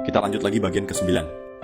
Kita lanjut lagi bagian ke-9.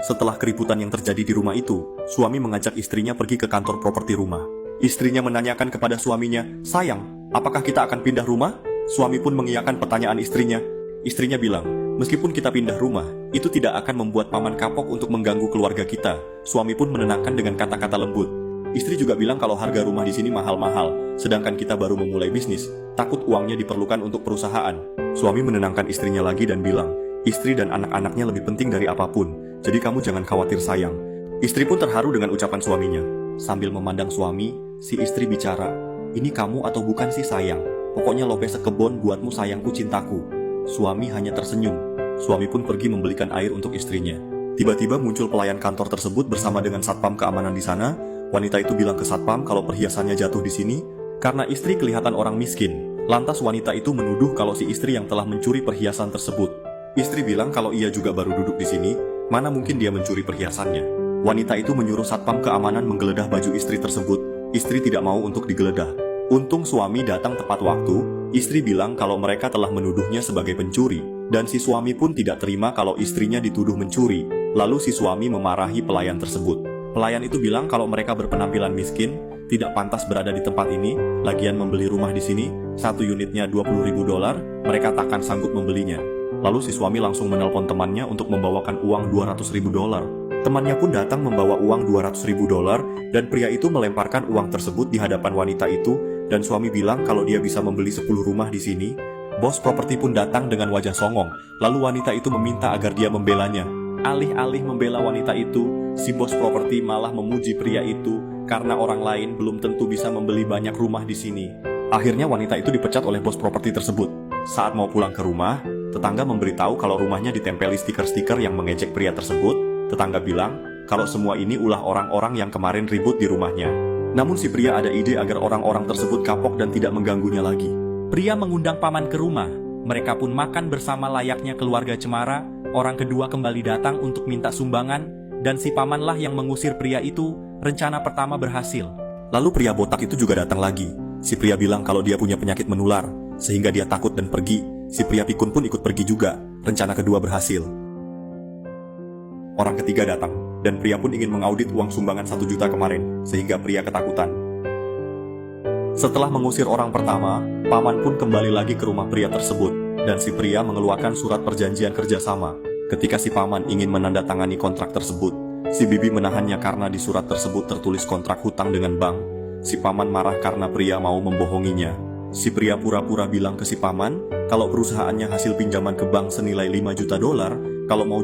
Setelah keributan yang terjadi di rumah itu, suami mengajak istrinya pergi ke kantor properti rumah. Istrinya menanyakan kepada suaminya, "Sayang, apakah kita akan pindah rumah?" Suami pun mengiyakan pertanyaan istrinya. Istrinya bilang, "Meskipun kita pindah rumah, itu tidak akan membuat paman kapok untuk mengganggu keluarga kita." Suami pun menenangkan dengan kata-kata lembut. Istri juga bilang kalau harga rumah di sini mahal-mahal, sedangkan kita baru memulai bisnis, takut uangnya diperlukan untuk perusahaan. Suami menenangkan istrinya lagi dan bilang, "Istri dan anak-anaknya lebih penting dari apapun, jadi kamu jangan khawatir sayang." Istri pun terharu dengan ucapan suaminya. Sambil memandang suami, si istri bicara, "Ini kamu atau bukan sih sayang? Pokoknya lope sekebon buatmu sayangku cintaku." Suami hanya tersenyum. Suami pun pergi membelikan air untuk istrinya. Tiba-tiba muncul pelayan kantor tersebut bersama dengan satpam keamanan di sana. Wanita itu bilang ke satpam kalau perhiasannya jatuh di sini karena istri kelihatan orang miskin. Lantas wanita itu menuduh kalau si istri yang telah mencuri perhiasan tersebut. Istri bilang kalau ia juga baru duduk di sini, mana mungkin dia mencuri perhiasannya. Wanita itu menyuruh satpam keamanan menggeledah baju istri tersebut. Istri tidak mau untuk digeledah. Untung suami datang tepat waktu. Istri bilang kalau mereka telah menuduhnya sebagai pencuri, dan si suami pun tidak terima kalau istrinya dituduh mencuri. Lalu si suami memarahi pelayan tersebut. Pelayan itu bilang kalau mereka berpenampilan miskin, tidak pantas berada di tempat ini, lagian membeli rumah di sini, satu unitnya $20.000, mereka takkan sanggup membelinya. Lalu si suami langsung menelpon temannya untuk membawakan uang $200.000. Temannya pun datang membawa uang $200.000, dan pria itu melemparkan uang tersebut di hadapan wanita itu, dan suami bilang kalau dia bisa membeli 10 rumah di sini. Bos properti pun datang dengan wajah songong, lalu wanita itu meminta agar dia membelanya. Alih-alih membela wanita itu, si bos properti malah memuji pria itu karena orang lain belum tentu bisa membeli banyak rumah di sini. Akhirnya wanita itu dipecat oleh bos properti tersebut. Saat mau pulang ke rumah, tetangga memberitahu kalau rumahnya ditempeli stiker-stiker yang mengejek pria tersebut. Tetangga bilang kalau semua ini ulah orang-orang yang kemarin ribut di rumahnya. Namun si pria ada ide agar orang-orang tersebut kapok dan tidak mengganggunya lagi. Pria mengundang paman ke rumah. Mereka pun makan bersama layaknya keluarga cemara. Orang kedua kembali datang untuk minta sumbangan, dan si pamanlah yang mengusir pria itu. Rencana pertama berhasil. Lalu pria botak itu juga datang lagi. Si pria bilang kalau dia punya penyakit menular, sehingga dia takut dan pergi. Si pria pikun pun ikut pergi juga. Rencana kedua berhasil. Orang ketiga datang, dan pria pun ingin mengaudit uang sumbangan 1 juta kemarin, sehingga pria ketakutan. Setelah mengusir orang pertama, paman pun kembali lagi ke rumah pria tersebut. Dan si pria mengeluarkan surat perjanjian kerjasama. Ketika si paman ingin menandatangani kontrak tersebut, si bibi menahannya karena di surat tersebut tertulis kontrak hutang dengan bank. Si paman marah karena pria mau membohonginya. Si pria pura-pura bilang ke si paman kalau perusahaannya hasil pinjaman ke bank senilai $5 juta, kalau mau